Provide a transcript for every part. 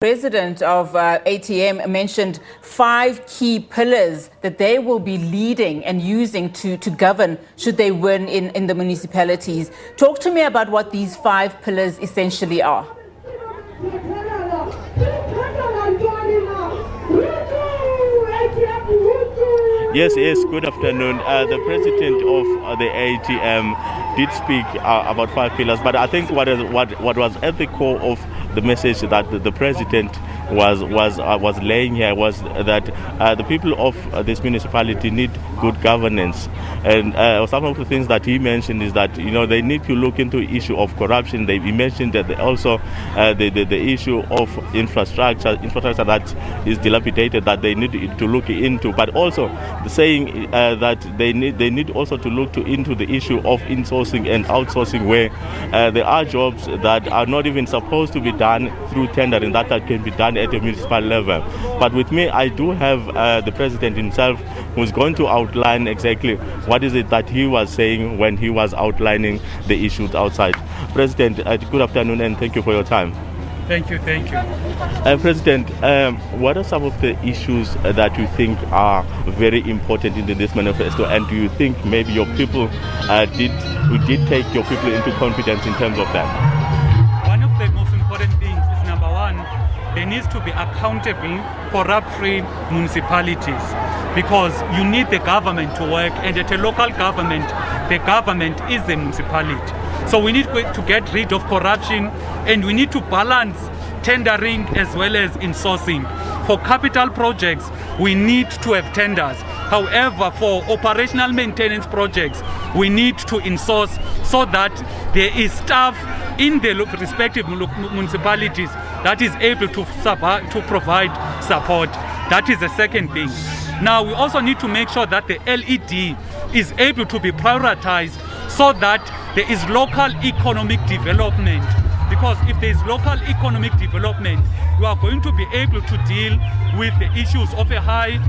President of ATM mentioned 5 key pillars that they will be leading and using to govern should they win in the municipalities. Talk to me about what these 5 pillars essentially are. Yes, good afternoon. The president of the ATM did speak about 5 pillars, but I think what was at the core of the message that the president was laying here was that the people of this municipality need good governance, and some of the things that he mentioned is that they need to look into issue of corruption. He mentioned that also the issue of infrastructure that is dilapidated that they need to look into, but also saying that they need also to look into the issue of insourcing and outsourcing, where there are jobs that are not even supposed to be done through tendering that can be done at a municipal level. But with me, I do have the president himself, who's going to outline exactly what is it that he was saying when he was outlining the issues outside. President, good afternoon and thank you for your time. Thank you. President, what are some of the issues that you think are very important in this manifesto, and do you think maybe your people did take your people into confidence in terms of that? One of the most important things is, number one, there needs to be accountable, corrupt-free municipalities, because you need the government to work, and at a local government, the government is the municipality. So we need to get rid of corruption, and we need to balance tendering as well as insourcing. For capital projects, we need to have tenders. However, for operational maintenance projects, we need to insource so that there is staff in the respective municipalities that is able to provide support. That is the second thing. Now, we also need to make sure that the LED is able to be prioritized so that there is local economic development. Because if there is local economic development, you are going to be able to deal with the issues of a high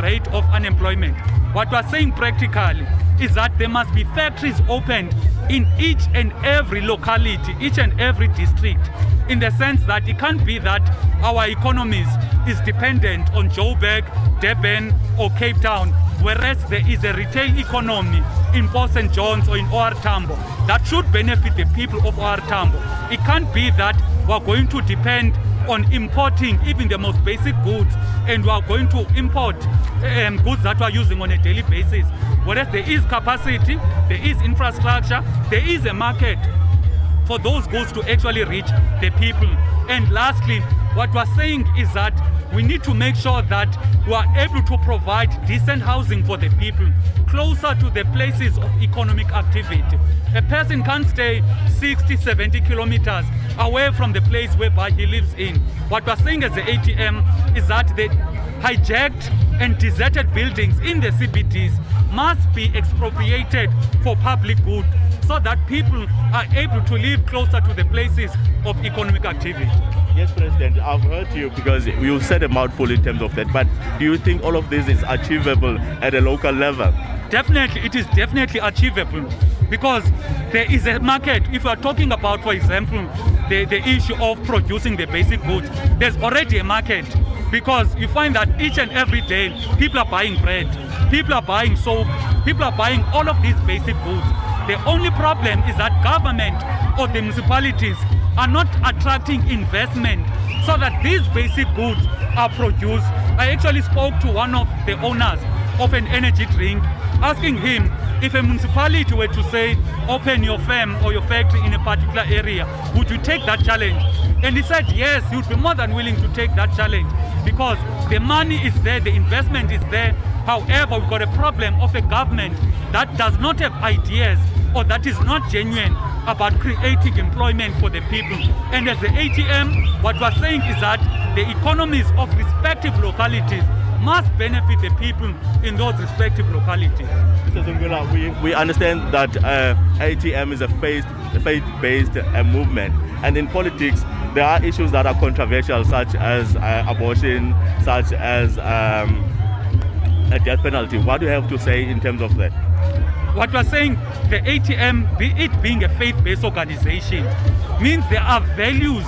rate of unemployment. What we are saying practically is that there must be factories opened in each and every locality, each and every district, in the sense that it can't be that our economies is dependent on Joburg, Durban or Cape Town, whereas there is a retail economy in Port St. John's or in OR Tambo that should benefit the people of OR Tambo. It can't be that we're going to depend on importing even the most basic goods, and we are going to import goods that we are using on a daily basis. Whereas there is capacity, there is infrastructure, there is a market for those goods to actually reach the people. And lastly, what we're saying is that we need to make sure that we are able to provide decent housing for the people closer to the places of economic activity. A person can't stay 60, 70 kilometers away from the place whereby he lives in. What we're saying as the ATM is that the hijacked and deserted buildings in the CBDs must be expropriated for public good, so that people are able to live closer to the places of economic activity. Yes, President, I've heard you, because you said a mouthful in terms of that, but do you think all of this is achievable at a local level? Definitely, it is definitely achievable, because there is a market. If you are talking about, for example, the issue of producing the basic goods, there's already a market, because you find that each and every day people are buying bread, people are buying soap, people are buying all of these basic goods. The only problem is that government or the municipalities are not attracting investment so that these basic goods are produced. I actually spoke to one of the owners of an energy drink, asking him if a municipality were to say, open your firm or your factory in a particular area, would you take that challenge? And he said, yes, he would be more than willing to take that challenge, because the money is there, the investment is there. However, we've got a problem of a government that does not have ideas, or that is not genuine about creating employment for the people. And as the ATM, what we're saying is that the economies of respective localities must benefit the people in those respective localities. Mr. Zungula, we understand that ATM is a faith-based movement, and in politics there are issues that are controversial, such as abortion, such as a death penalty. What do you have to say in terms of that? What we're saying, the ATM, it being a faith-based organization, means there are values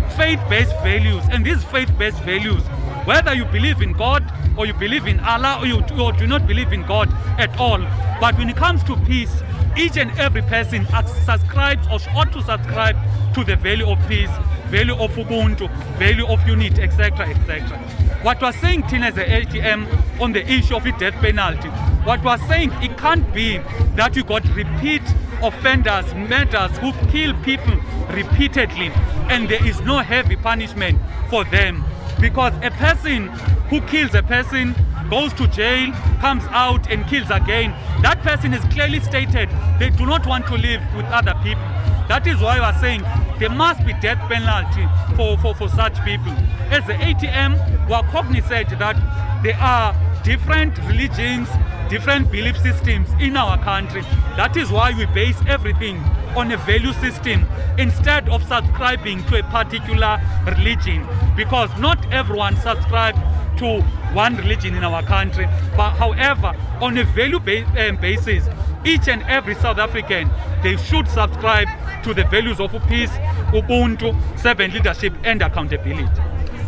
faith-based values. And these faith-based values, whether you believe in God or you believe in Allah or you do not believe in God at all, but when it comes to peace, each and every person subscribes or ought to subscribe to the value of peace, value of Ubuntu, value of unity, etc., etc. What we're saying, Tina, as the ATM, on the issue of the death penalty, what we're saying, it can't be that you got repeat offenders, murderers who kill people repeatedly, and there is no heavy punishment for them. Because a person who kills a person, goes to jail, comes out and kills again, that person is clearly stated they do not want to live with other people. That is why we are saying there must be death penalty for such people. As the ATM, we are cognizant that there are different religions, different belief systems in our country. That is why we base everything on a value system instead of subscribing to a particular religion, because not everyone subscribes to one religion in our country. But however, on a value basis, each and every South African, they should subscribe to the values of peace, Ubuntu, servant leadership and accountability.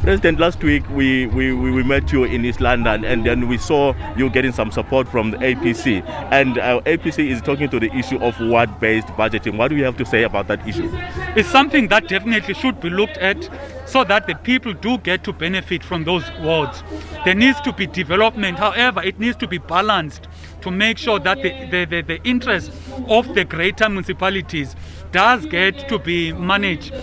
President, last week we met you in East London, and then we saw you getting some support from the APC. And APC is talking to the issue of ward-based budgeting. What do you have to say about that issue? It's something that definitely should be looked at so that the people do get to benefit from those wards. There needs to be development. However, it needs to be balanced to make sure that the interest of the greater municipalities does get to be managed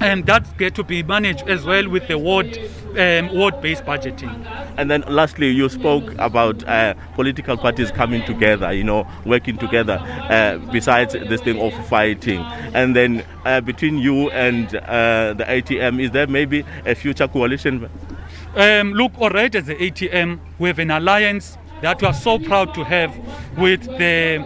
and that's get to be managed as well with the ward-based budgeting. And then lastly, you spoke about political parties coming together, working together besides this thing of fighting. And then between you and the ATM, is there maybe a future coalition? Look, already as the ATM, we have an alliance that we are so proud to have with the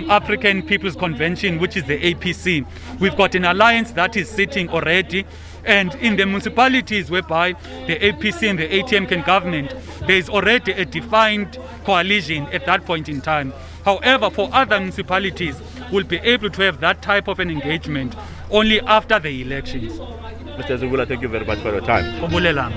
African People's Convention, which is the APC. We've got an alliance that is sitting already, and in the municipalities whereby the APC and the ATM can government, there is already a defined coalition at that point in time. However, for other municipalities, we'll be able to have that type of an engagement only after the elections. Mr. Zugula, thank you very much for your time. Obulelang.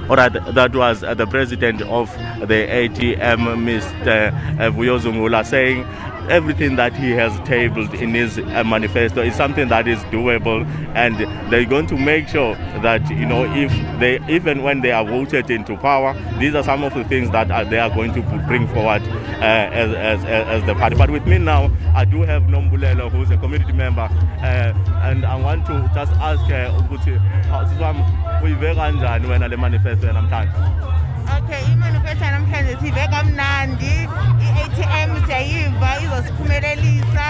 All right, that was the president of the ATM, Mr. Zungula, saying everything that he has tabled in his manifesto is something that is doable, and they're going to make sure that even when they are voted into power, these are some of the things that they are going to bring forward as the party. But with me now, I do have Nombulelo, who's a community member, and I want to just ask manifesto namhlanje. Okay, imanifesto namhlanje sive kamnandi, i-ATM siyayiva izosiphumelelisa,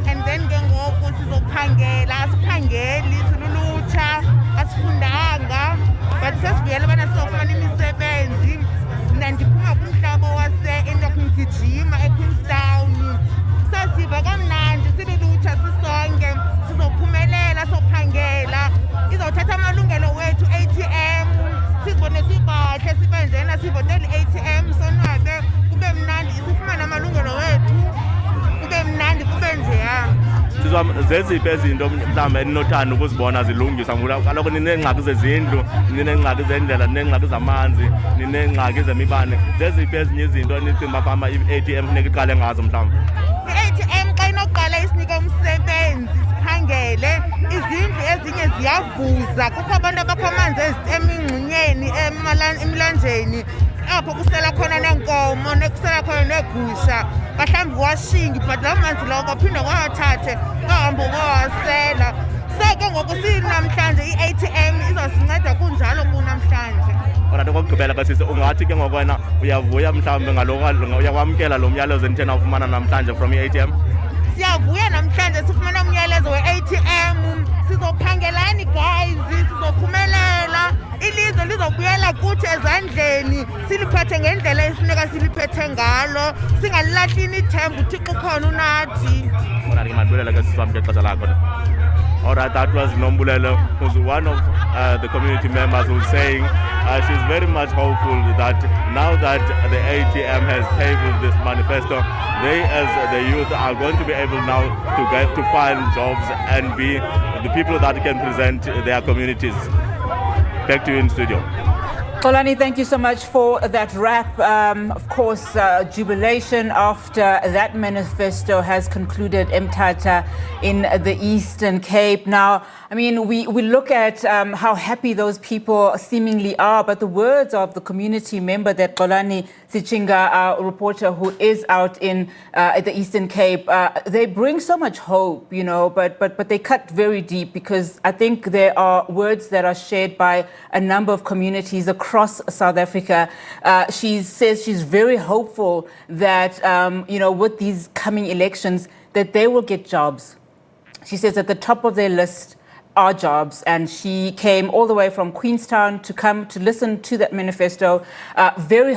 and then ke ngoku sizophangela, asiphangeli silulutsha, asifundanga, but sesivuyela ubana sizofumana imisebenzi. Mna ndiphuma kumhlaba wase-Mthatha eQueenstown. Sasiva kamnandi silulutsha sisonke, sizophumelela, sophangela, izothatha amalungelo wethu ATM. Sibone sibahle sibenjena sivotela i-ATM sonwabe kube mnandi sifumana amalungelo wethu kube mnandi kube njeya. Sizwam zeziphi izinto mhlawumbe eninothanda ukuzibona zilungiswa ngoba kaloku nineengxaki zezindlu, nineengxaki zendlela, nineengxaki zamanzi, nineengxaki zemibane. Zeziphi ezinye izinto enicinga uba i-ATM funeka iqale ngazo mhlawumbe? I-ATM xa inoqala isinike umsebenzi siphangele, izindlu ezinye ziyavuza, kukho abantu abakho amanzi emingxunyeni emilanjeni apho kusela khona neenkomo kusela khona neegusha, mhlawumbi washingi but laa manzi lawo kwaphinde kwawathathe kwahambe kwawasela. Seke ngoku sinamhlanje i-ATM izosinceda kunjalo kunamhlanje. Orathi kokugqibela kasise, ungathi ke ngokwena uyavuya mhlawumbe uyakwamkela lo myalezo enithena ufumana namhlanje from i-ATM? Siyavuya namhlanje sifumana umyalezo we-ATM, sizophangelani guys, sizophumelela. ilizwe lizobuyela kuthi ezandleni siliphethe ngendlela esinika siliphethe ngalo singalilahli ithemba uThixo khona unathi. All right, that was Nombulelo, who's one of the community members, who's saying she's very much hopeful that now that the ATM has tabled this manifesto, they as the youth are going to be able now to find jobs and be the people that can present their communities. Back to you in studio. Xolani, thank you so much for that wrap. Of course, jubilation after that manifesto has concluded, Mthatha, in the Eastern Cape. Now, I mean, we look at how happy those people seemingly are, but the words of the community member, that Xolani Sitshinga, our reporter who is out in the Eastern Cape, they bring so much hope, you know, but they cut very deep, because I think there are words that are shared by a number of communities across South Africa. She says she's very hopeful that, you know, with these coming elections, that they will get jobs. She says at the top of their list are jobs, and she came all the way from Queenstown to come to listen to that manifesto. Very